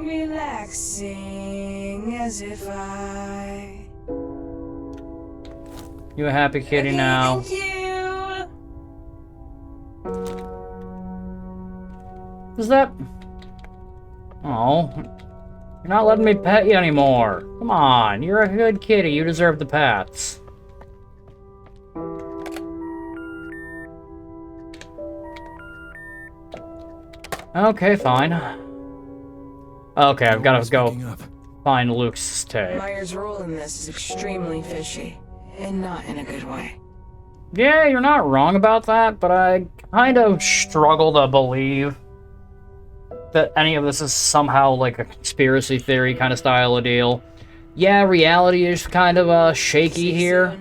relaxing as if I... You a happy kitty now? Thank you. Is that... Oh, you're not letting me pet you anymore. Come on, you're a good kitty. You deserve the pets. Okay, fine. Okay, I've got to go find Luke's tape. Meyer's role in this is extremely fishy, and not in a good way. Yeah, you're not wrong about that, but I kind of struggle to believe that any of this is somehow like a conspiracy theory kind of style of deal. Yeah, reality is kind of shaky here.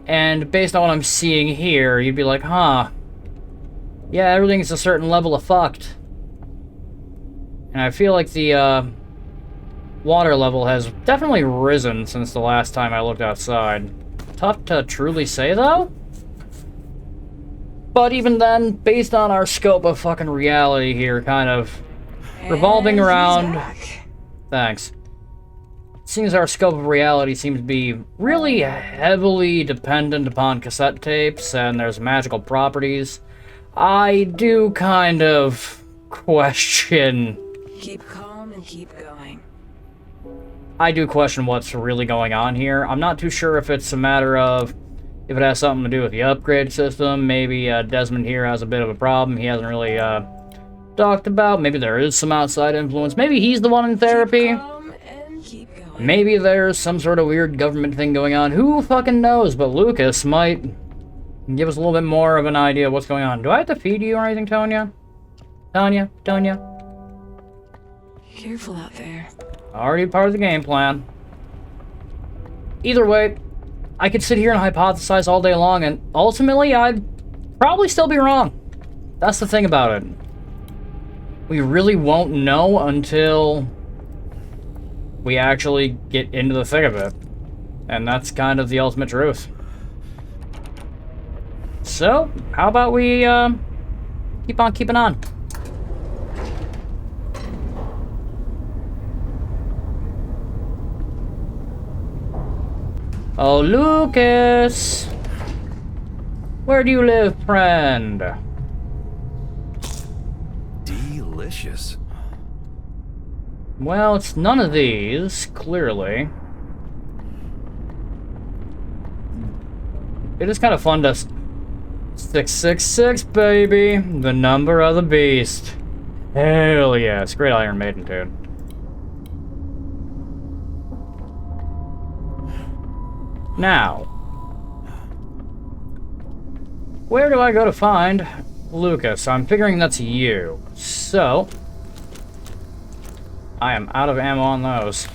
And based on what I'm seeing here, you'd be like, huh. Yeah, everything's a certain level of fucked. And I feel like the water level has definitely risen since the last time I looked outside. Tough to truly say, though. But even then, based on our scope of fucking reality here, kind of revolving around... Thanks. Seems our scope of reality seems to be really heavily dependent upon cassette tapes, and there's magical properties. I do kind of question... Keep calm and keep going. I do question what's really going on here. I'm not too sure if it's a matter of if it has something to do with the upgrade system. Maybe Desmond here has a bit of a problem he hasn't really talked about. Maybe there is some outside influence. Maybe he's the one in therapy. Keep calm and keep going. Maybe there's some sort of weird government thing going on. Who fucking knows? But Lucas might give us a little bit more of an idea of what's going on. Do I have to feed you or anything, Tonya? Tonya? Careful out there. Already part of the game plan. Either way, I could sit here and hypothesize all day long, and ultimately, I'd probably still be wrong. That's the thing about it. We really won't know until we actually get into the thick of it. And that's kind of the ultimate truth. So, how about we keep on keeping on? Oh, Lucas! Where do you live, friend? Delicious. Well, it's none of these, clearly. It is kind of fun to... 666, baby! The number of the beast. Hell yes. Great Iron Maiden tune. Now, where do I go to find Lucas? I'm figuring that's you. So, I am out of ammo on those.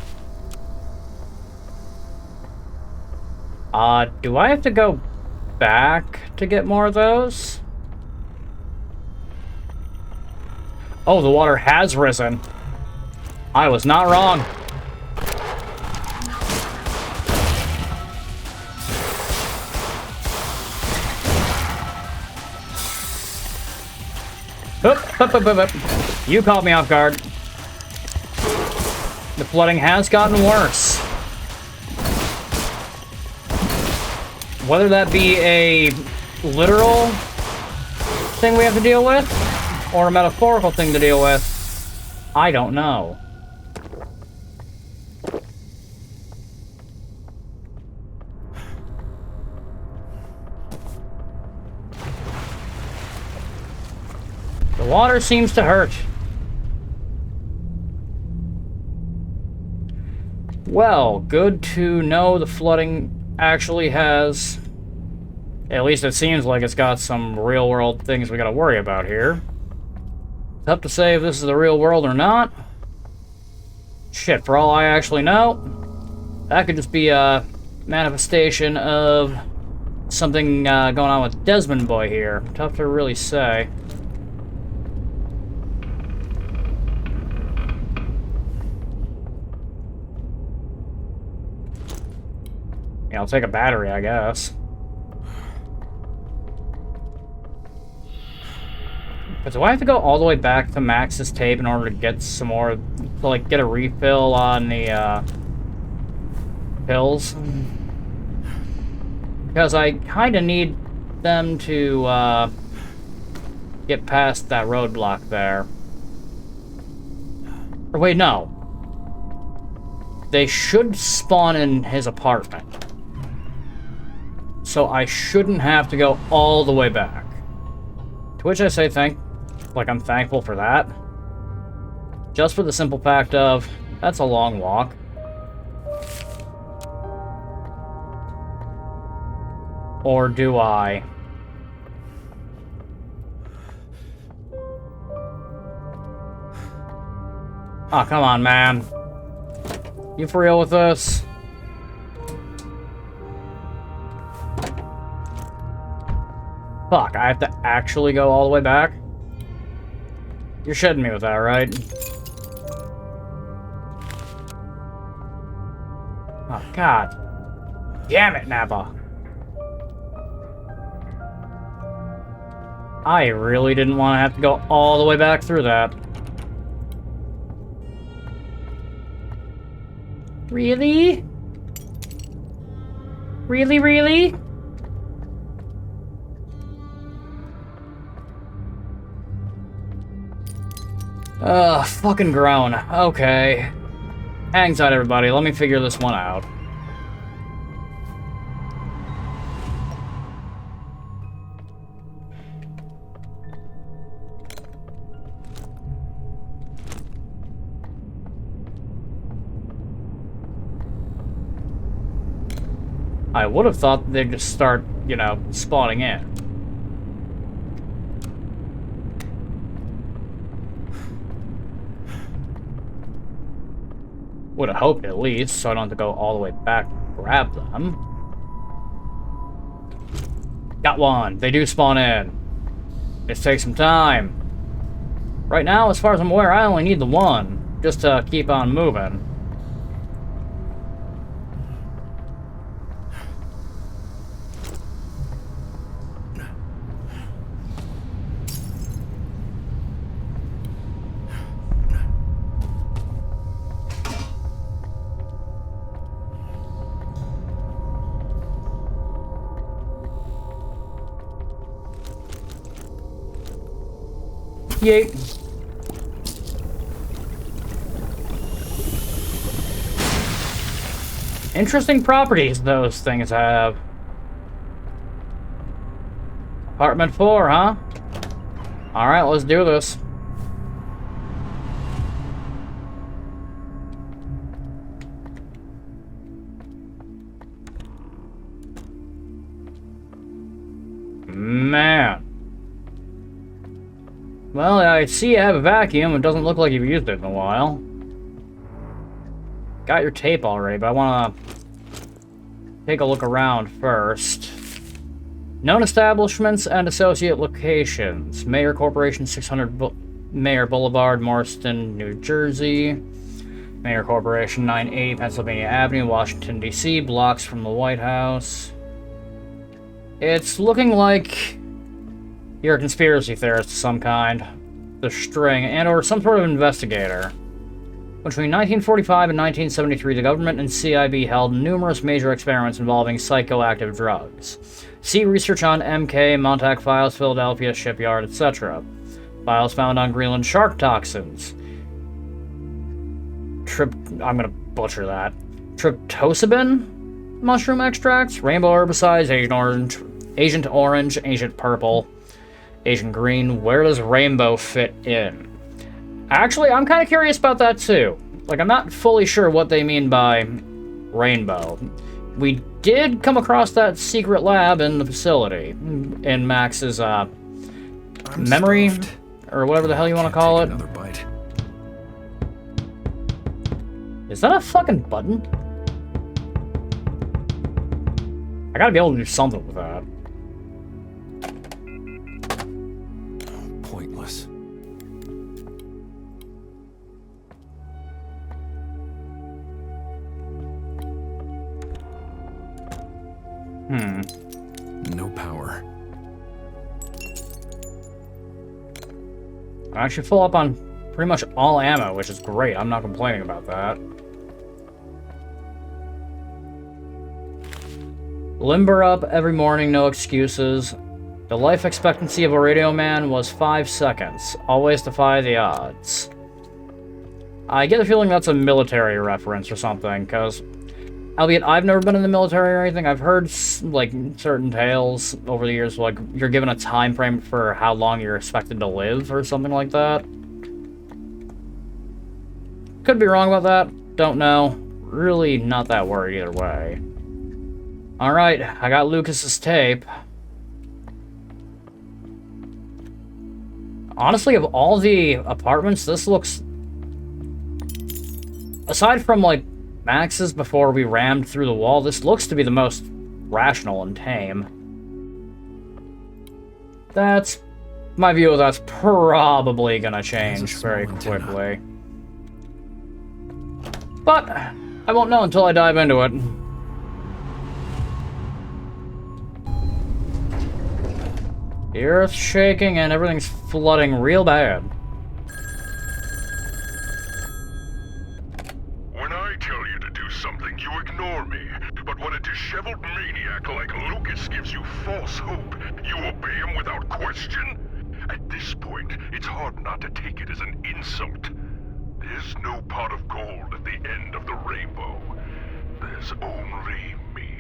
Do I have to go back to get more of those? Oh, the water has risen. I was not wrong. Up. You caught me off guard. The flooding has gotten worse. Whether that be a literal thing we have to deal with, or a metaphorical thing to deal with, I don't know. The water seems to hurt. Well, good to know the flooding actually has... At least it seems like it's got some real-world things we gotta worry about here. Tough to say if this is the real world or not. Shit, for all I actually know, that could just be a manifestation of something going on with Desmond Boy here. Tough to really say. Yeah, I'll take a battery, I guess. But do I have to go all the way back to Max's tape in order to get some more, to like get a refill on the pills? Because I kind of need them to get past that roadblock there. Or wait, no. They should spawn in his apartment. So I shouldn't have to go all the way back. To which I say I'm thankful for that. Just for the simple fact of, that's a long walk. Or do I? Oh, come on, man. You for real with this? Fuck, I have to actually go all the way back? You're shitting me with that, right? Oh, God. Damn it, Nappa. I really didn't want to have to go all the way back through that. Really? Really, really? Ugh, fucking groan. Okay. Hang tight, everybody. Let me figure this one out. I would have thought they'd just start, you know, spawning in. Would have hoped at least, so I don't have to go all the way back and grab them. Got one. They do spawn in. Just take some time. Right now, as far as I'm aware, I only need the one, just to keep on moving. Yay. Interesting properties those things have. Apartment 4, huh? Alright, let's do this. Man. Well, I see you have a vacuum. It doesn't look like you've used it in a while. Got your tape already, but I want to take a look around first. Known establishments and associate locations. Mayer Corporation, 600 Mayer Boulevard, Morriston, New Jersey. Mayer Corporation, 980 Pennsylvania Avenue, Washington, D.C., blocks from the White House. It's looking like you're a conspiracy theorist of some kind. The string, and or some sort of investigator. Between 1945 and 1973, the government and CIB held numerous major experiments involving psychoactive drugs. See research on MK, Montauk Files, Philadelphia Shipyard, etc. Files found on Greenland shark toxins. I'm gonna butcher that. Tryptosabin mushroom extracts, rainbow herbicides, Agent Orange, Agent Purple, Agent Green. Where does rainbow fit in? Actually, I'm kind of curious about that too. Like, I'm not fully sure what they mean by rainbow. We did come across that secret lab in the facility, in Max's memory, or whatever the hell you want to call it. Another bite. Is that a fucking button? I gotta be able to do something with that. Pointless. No power. I'm actually full up on pretty much all ammo, which is great. I'm not complaining about that. Limber up every morning, no excuses. The life expectancy of a radio man was 5 seconds. Always defy the odds. I get the feeling that's a military reference or something, because, albeit I've never been in the military or anything, I've heard, like, certain tales over the years, like, you're given a time frame for how long you're expected to live or something like that. Could be wrong about that. Don't know. Really not that worried either way. Alright, I got Lucas's tape. Honestly, of all the apartments, this looks... Aside from, like, Max's before we rammed through the wall, this looks to be the most rational and tame. That's... My view of that's probably gonna change very quickly. But, I won't know until I dive into it. The earth's shaking and everything's flooding real bad. When I tell you to do something, you ignore me. But when a disheveled maniac like Lucas gives you false hope, you obey him without question? At this point, it's hard not to take it as an insult. There's no pot of gold at the end of the rainbow. There's only me.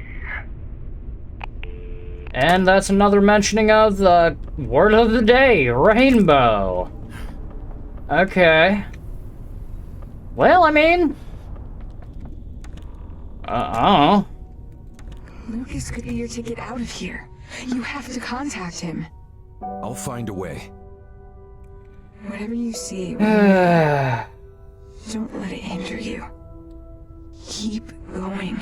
And that's another mentioning of the word of the day, rainbow. Okay. Well, I mean... I don't know. Lucas could be your ticket out of here. You have to contact him. I'll find a way. Whatever you see, don't let it hinder you. Keep going.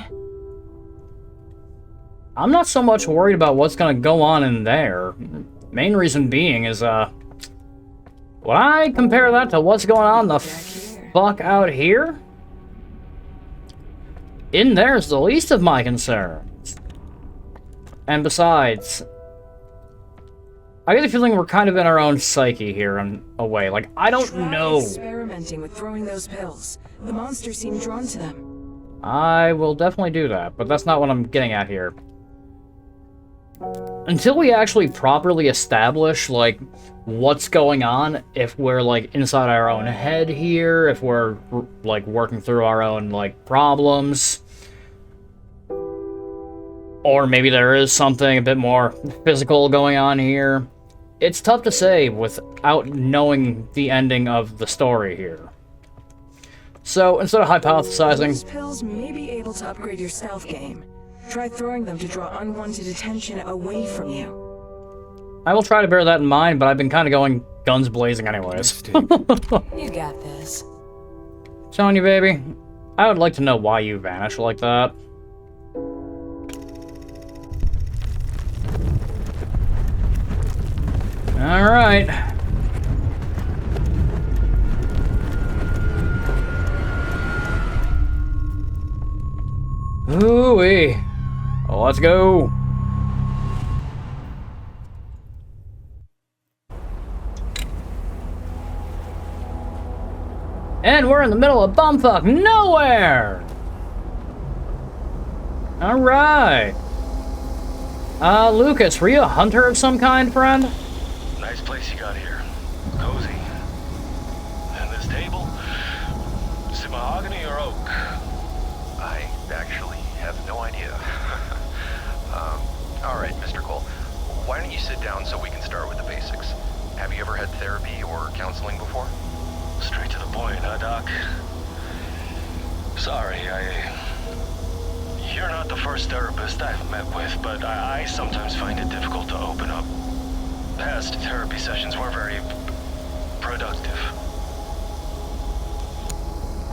I'm not so much worried about what's gonna go on in there. Main reason being is, when I compare that to what's going on the fuck out here, in there's the least of my concerns. And besides, I get the feeling we're kind of in our own psyche here in a way. Like, I don't know. Experimenting with throwing those pills. The monsters seem drawn to them. I will definitely do that, but that's not what I'm getting at here. Until we actually properly establish, like, what's going on, if we're, like, inside our own head here, if we're, like, working through our own, like, problems, or maybe there is something a bit more physical going on here, it's tough to say without knowing the ending of the story here. So, instead of hypothesizing... Those pills may be able to upgrade your stealth game. Try throwing them to draw unwanted attention away from you. I will try to bear that in mind, but I've been kind of going guns blazing anyways. You got this. Telling you, baby, I would like to know why you vanished like that. Alright. Ooh-wee. Well, let's go. And we're in the middle of bumfuck nowhere! Alright. Lucas, were you a hunter of some kind, friend? Nice place you got here. Cozy. And this table? Is it mahogany or oak? I actually have no idea. Alright, Mr. Cole. Why don't you sit down so we can start with the basics? Have you ever had therapy or counseling before? Straight to the point, huh, Doc? Sorry, You're not the first therapist I've met with, but I sometimes find it difficult to open up. Past therapy sessions were very productive.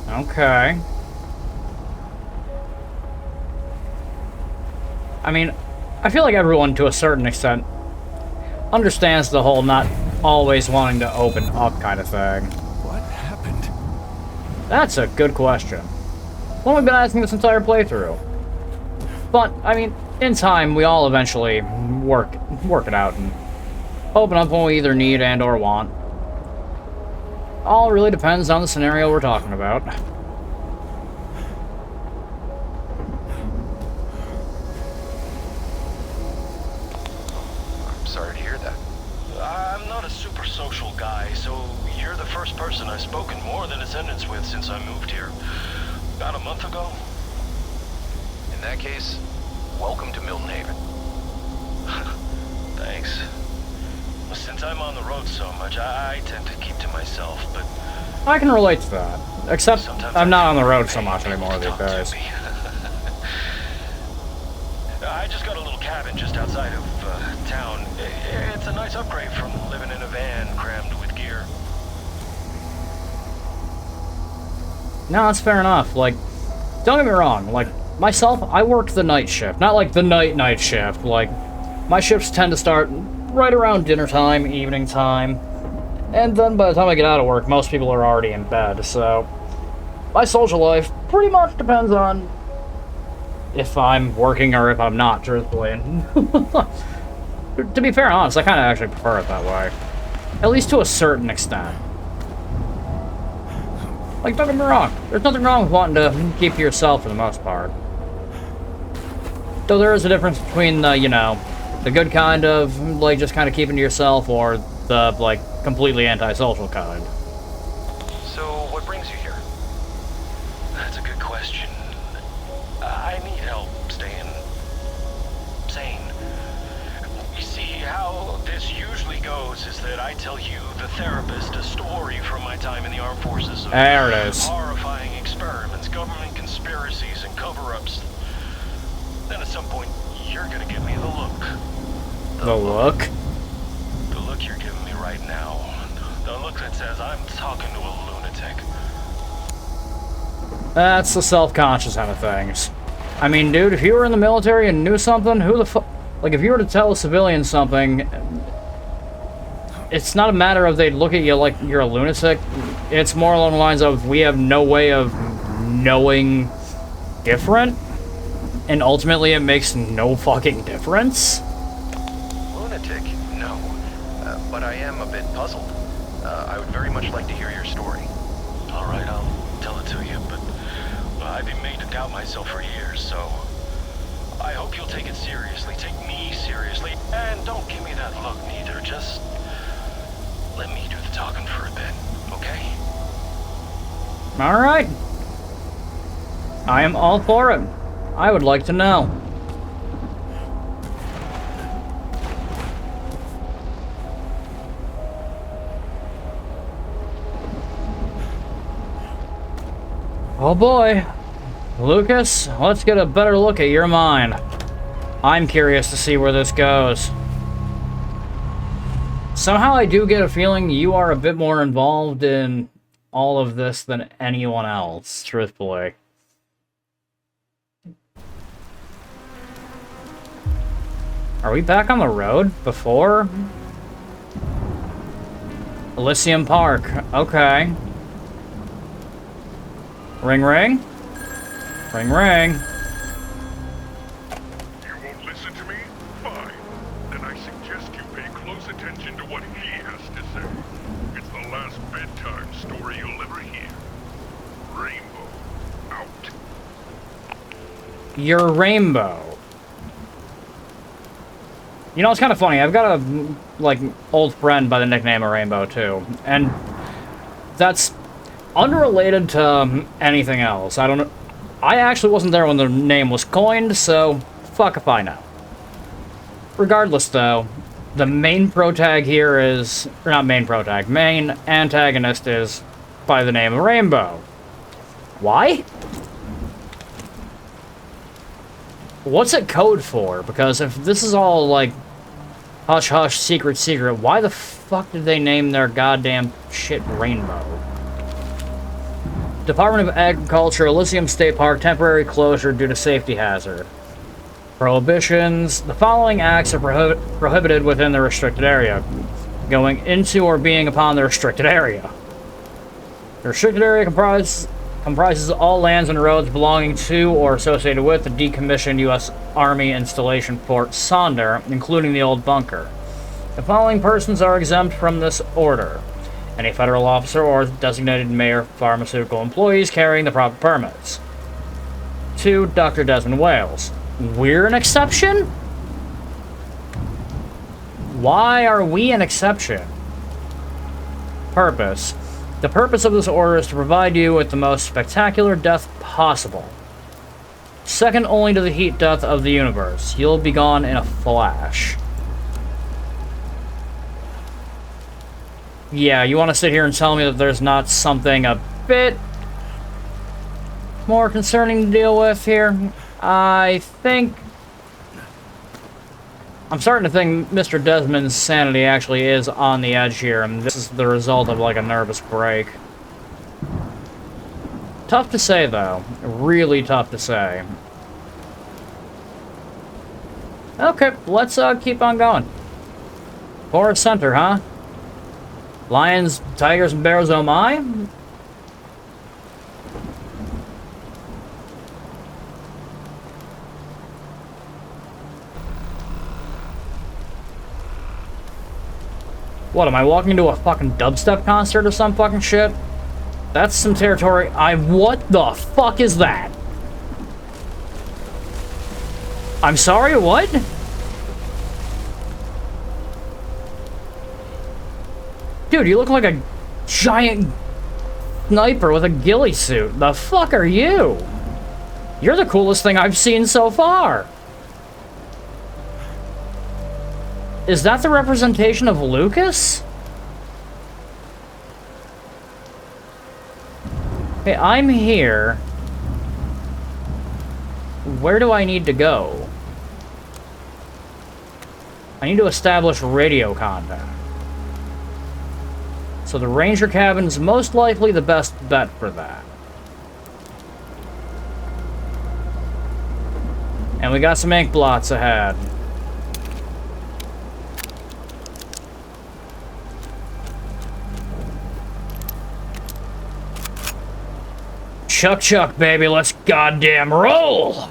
Okay. I mean, I feel like everyone, to a certain extent, understands the whole not always wanting to open up kind of thing. What happened? That's a good question. One we've been asking this entire playthrough. But, I mean, in time, we all eventually work it out and open up when we either need and or want. all really depends on the scenario we're talking about. I'm sorry to hear that. I'm not a super social guy, so you're the first person I've spoken more than a sentence with since I moved here. About a month ago. In that case, welcome to Milton Haven. Thanks. Well, since I'm on the road so much, I tend to keep to myself, but I can relate to that. Except sometimes I'm not on the road I so much need people anymore to these talk to days. me. I just got a little cabin just outside of town. It's a nice upgrade from living in a van crammed with gear. No, that's fair enough. Like, don't get me wrong. Like, myself, I worked the night shift. Not like the night shift. Like, my shifts tend to start right around dinner time, evening time. And then by the time I get out of work, most people are already in bed. So, my social life pretty much depends on if I'm working or if I'm not, truthfully. To be fair and honest, I kind of actually prefer it that way. At least to a certain extent. Like, don't get me wrong. There's nothing wrong with wanting to keep to yourself for the most part. Though there is a difference between the, you know, the good kind of, like, just kind of keeping to yourself or the, like, completely antisocial kind. So, what brings you here? That's a good question. I need help staying sane. You see, how this usually goes is that I tell you, the therapist, a story from my time in the armed forces of There it is. horrifying experiments, government conspiracies, and cover-ups. Then at some point, you're gonna give me the look. The look? The look you're giving me right now. The look that says I'm talking to a lunatic. That's the self-conscious end of things. I mean, dude, if you were in the military and knew something, who the fuck... Like, if you were to tell a civilian something, it's not a matter of they'd look at you like you're a lunatic. It's more along the lines of, we have no way of knowing different, and ultimately it makes no fucking difference. Lunatic? No. But I am a bit puzzled. I would very much like to hear your story. Alright, I'll tell it to you, but I've been made to doubt myself for years, so I hope you'll take it seriously. Take me seriously, and don't give me that look neither. Just let me do the talking for a bit, okay? Alright. I am all for it. I would like to know. Oh boy. Lucas, let's get a better look at your mind. I'm curious to see where this goes. Somehow I do get a feeling you are a bit more involved in all of this than anyone else, truthfully. Are we back on the road before? Elysium Park. Okay. Ring ring? Ring ring. You won't listen to me? Fine. Then I suggest you pay close attention to what he has to say. It's the last bedtime story you'll ever hear. Rainbow. Out. Your rainbow. You know, it's kind of funny. I've got a, like, old friend by the nickname of Rainbow, too. And that's unrelated to anything else. I don't know. I actually wasn't there when the name was coined, so fuck if I know. Regardless, though, the main protag here is... Or not main protag. Main antagonist is by the name of Rainbow. Why? What's it code for? Because if this is all, like, hush-hush, secret, why the fuck did they name their goddamn shit Rainbow? Department of Agriculture, Elysium State Park, temporary closure due to safety hazard. Prohibitions. The following acts are prohibited within the restricted area. Going into or being upon the restricted area. The restricted area comprises all lands and roads belonging to or associated with the decommissioned U.S. Army installation Fort Sonder, including the old bunker. The following persons are exempt from this order. Any federal officer or designated mayor pharmaceutical employees carrying the proper permits. 2. Dr. Desmond Wales. We're an exception? Why are we an exception? Purpose. The purpose of this order is to provide you with the most spectacular death possible. Second only to the heat death of the universe. You'll be gone in a flash. Yeah, you want to sit here and tell me that there's not something a bit more concerning to deal with here? I think... I'm starting to think Mr. Desmond's sanity actually is on the edge here, and this is the result of, like, a nervous break. Tough to say, though. Really tough to say. Okay, let's keep on going. Forest Center, huh? Lions, tigers, and bears, oh my? What, am I walking into a fucking dubstep concert or some fucking shit? That's some territory what the fuck is that? I'm sorry, what? Dude, you look like a giant sniper with a ghillie suit. The fuck are you? You're the coolest thing I've seen so far. Is that the representation of Lucas? Okay, I'm here. Where do I need to go? I need to establish radio contact. So the ranger cabin's most likely the best bet for that. And we got some ink blots ahead. Chuck, chuck, baby, let's goddamn roll!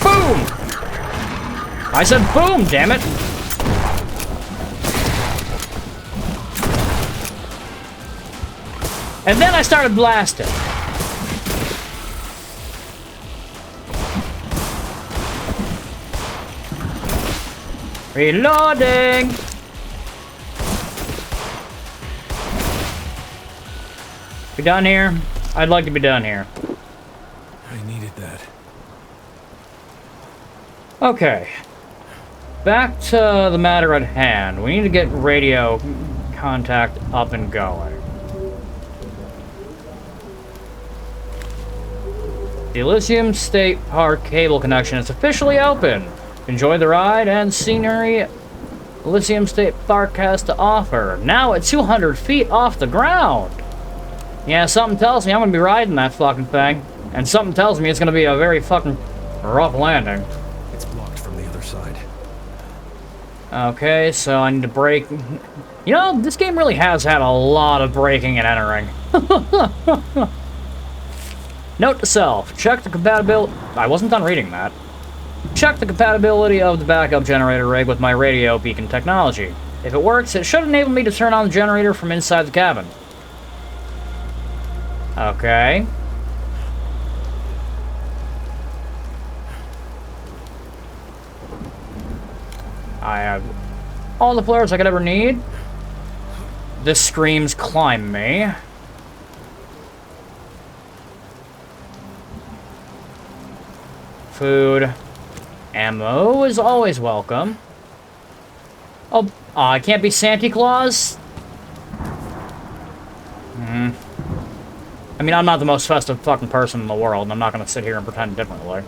Boom! I said boom, damn it! And then I started blasting. Reloading! We done here? I'd like to be done here. I needed that. Okay. Back to the matter at hand. We need to get radio contact up and going. The Elysium State Park cable connection is officially open. Enjoy the ride and scenery Elysium State Park has to offer. Now at 200 feet off the ground. Yeah, something tells me I'm gonna be riding that fucking thing. And something tells me it's gonna be a very fucking rough landing. It's blocked from the other side. Okay, so I need to break. You know, this game really has had a lot of breaking and entering. Note to self, check the compatibility. I wasn't done reading that. Check the compatibility of the backup generator rig with my radio beacon technology. If it works, it should enable me to turn on the generator from inside the cabin. Okay. I have all the flares I could ever need. This screams climb me. Food. Ammo is always welcome. Oh, I can't be Santa Claus? I mean, I'm not the most festive fucking person in the world, and I'm not gonna sit here and pretend differently.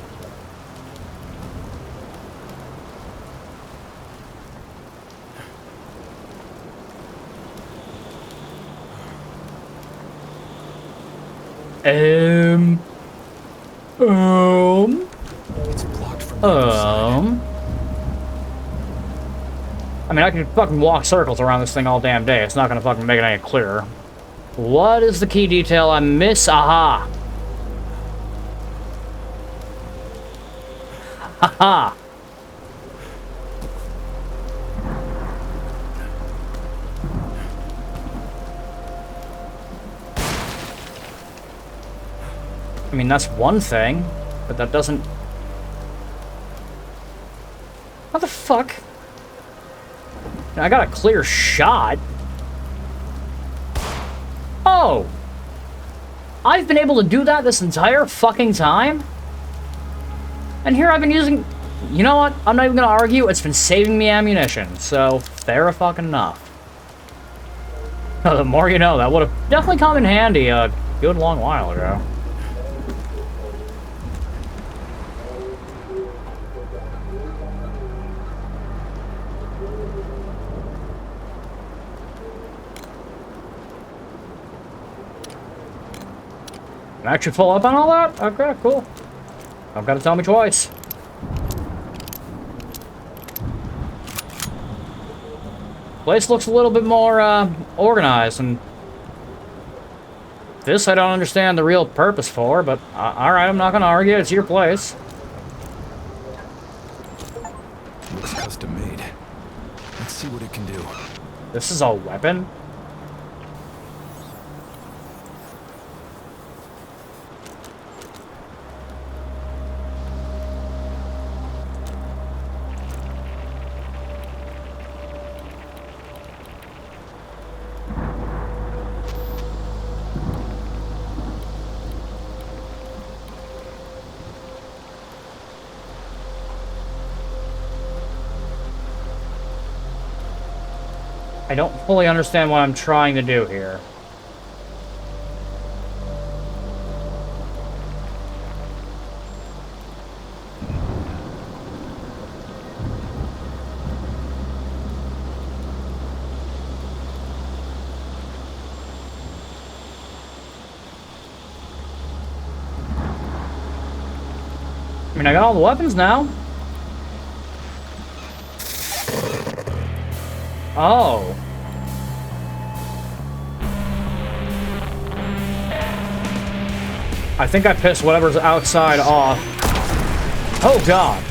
It's blocked from the other side. I mean, I can fucking walk circles around this thing all damn day. It's not gonna fucking make it any clearer. What is the key detail I miss? Aha! Haha! I mean, that's one thing, but that doesn't... What the fuck? I got a clear shot. Oh! I've been able to do that this entire fucking time? And here I've been using... You know what? I'm not even gonna argue. It's been saving me ammunition, so fair fucking enough. The more you know, that would have definitely come in handy a good long while ago. Actually full up on all that? Okay, cool. Don't gotta tell me twice. Place looks a little bit more organized, and this I don't understand the real purpose for, but alright, I'm not gonna argue. It's your place. Looks custom made. Let's see what it can do. This is a weapon? I don't fully understand what I'm trying to do here. I mean, I got all the weapons now. Oh. I think I pissed whatever's outside off. Oh, God.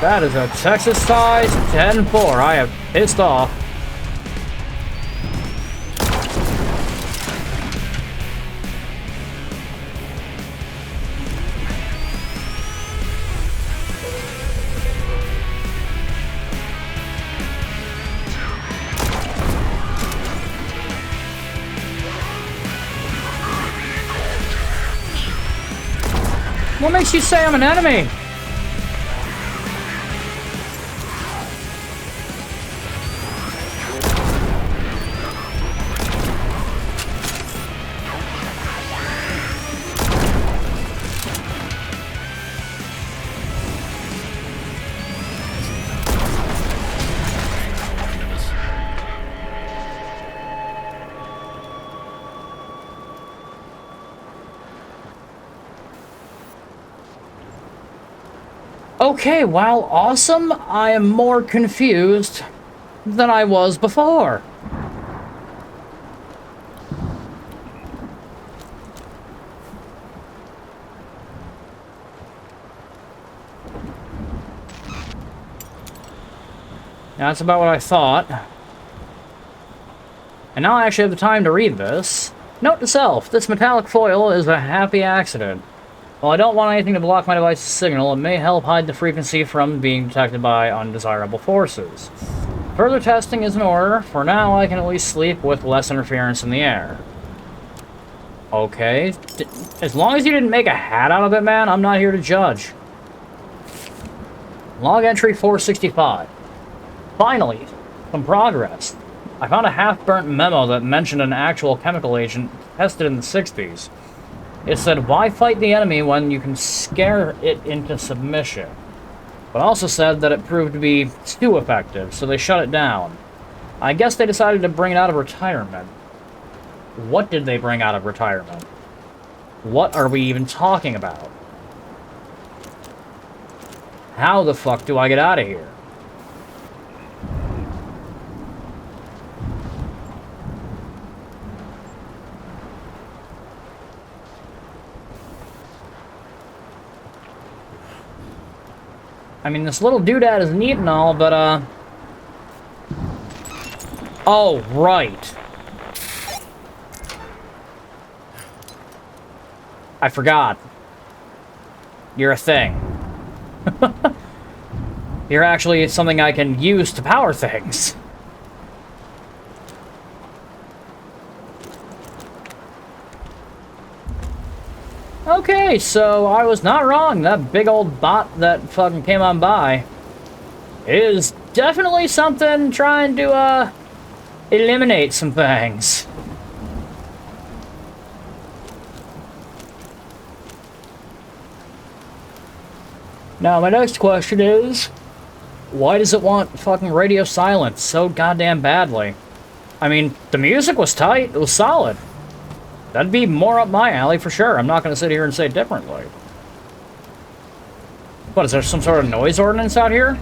That is a Texas size 10-4. I have pissed off. What makes you say I'm an enemy? Okay, while awesome, I am more confused than I was before. That's about what I thought. And now I actually have the time to read this. Note to self, this metallic foil is a happy accident. While I don't want anything to block my device's signal, it may help hide the frequency from being detected by undesirable forces. Further testing is in order. For now, I can at least sleep with less interference in the air. Okay. As long as you didn't make a hat out of it, man, I'm not here to judge. Log entry 465. Finally, some progress. I found a half-burnt memo that mentioned an actual chemical agent tested in the 60s. It said, why fight the enemy when you can scare it into submission? But also said that it proved to be too effective, so they shut it down. I guess they decided to bring it out of retirement. What did they bring out of retirement? What are we even talking about? How the fuck do I get out of here? I mean, this little doodad is neat and all, but, oh, right. I forgot. You're a thing. You're actually something I can use to power things. Okay, so I was not wrong. That big old bot that fucking came on by is definitely something trying to, eliminate some things. Now, my next question is, why does it want fucking radio silence so goddamn badly? I mean, the music was tight, it was solid. That'd be more up my alley for sure. I'm not going to sit here and say differently. What, is there some sort of noise ordinance out here?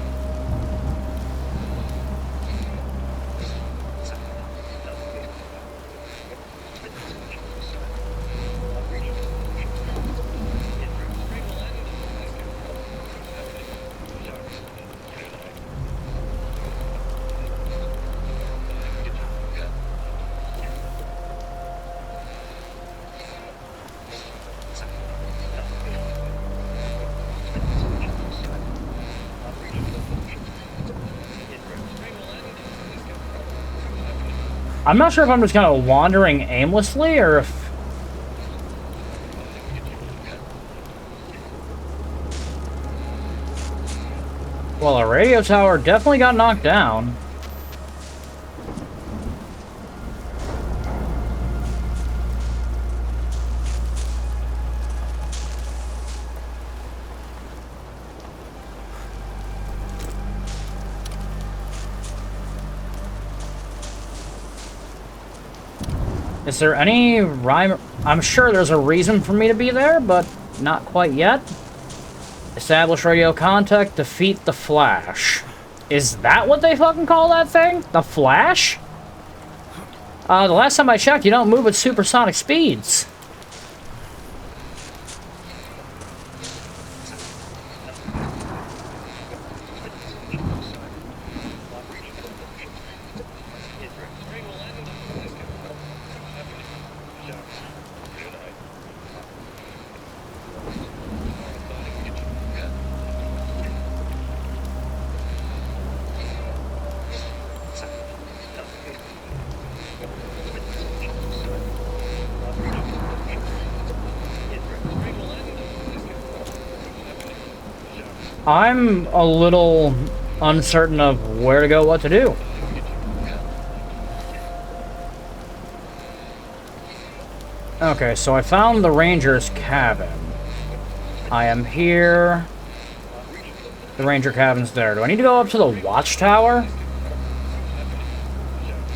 I'm not sure if I'm just kind of wandering aimlessly, or if... Well, a radio tower definitely got knocked down. Is there any rhyme? I'm sure there's a reason for me to be there, but not quite yet. Establish radio contact, defeat the Flash. Is that what they fucking call that thing? The Flash? The last time I checked, you don't move at supersonic speeds. I'm a little uncertain of where to go, what to do. Okay, so I found the Ranger's cabin. I am here. The Ranger cabin's there. Do I need to go up to the watchtower?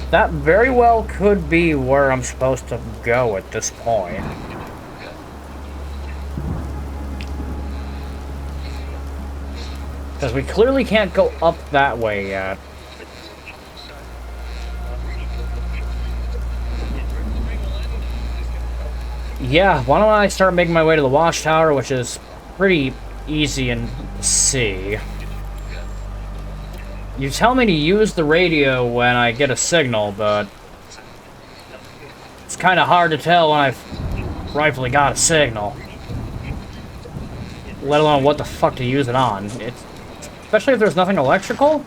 That very well could be where I'm supposed to go at this point. Because we clearly can't go up that way yet. Yeah, why don't I start making my way to the watchtower, which is pretty easy in C. You tell me to use the radio when I get a signal, but it's kind of hard to tell when I've rightfully got a signal. Let alone what the fuck to use it on. Especially if there's nothing electrical.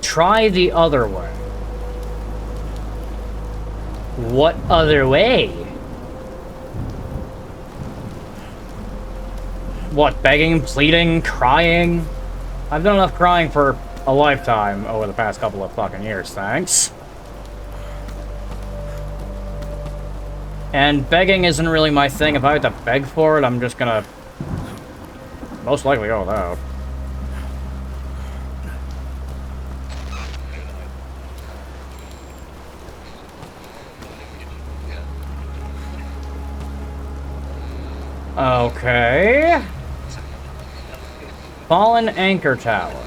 Try the other way. What other way? What, begging, pleading, crying? I've done enough crying for a lifetime over the past couple of fucking years, thanks. And begging isn't really my thing. If I have to beg for it, I'm just gonna most likely go without. Okay. Fallen Anchor Tower.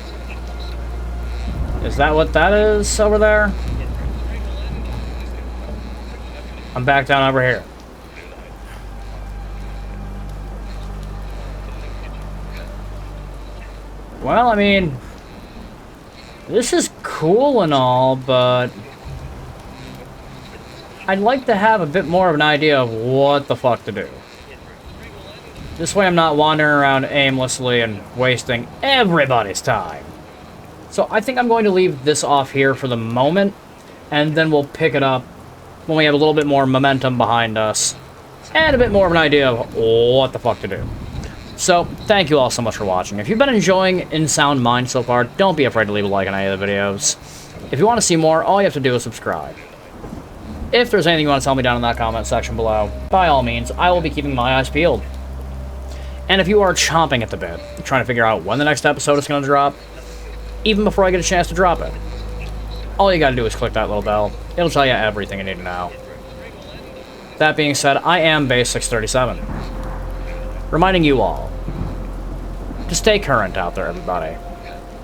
Is that what that is over there? I'm back down over here. Well, I mean, this is cool and all, but I'd like to have a bit more of an idea of what the fuck to do. This way I'm not wandering around aimlessly and wasting everybody's time. So I think I'm going to leave this off here for the moment, and then we'll pick it up when we have a little bit more momentum behind us, and a bit more of an idea of what the fuck to do. So, thank you all so much for watching. If you've been enjoying In Sound Mind so far, don't be afraid to leave a like on any of the videos. If you want to see more, all you have to do is subscribe. If there's anything you want to tell me down in that comment section below, by all means, I will be keeping my eyes peeled. And if you are chomping at the bit, trying to figure out when the next episode is going to drop, even before I get a chance to drop it, all you gotta do is click that little bell. It'll tell you everything you need to know. That being said, I am Base 637. Reminding you all to stay current out there, everybody.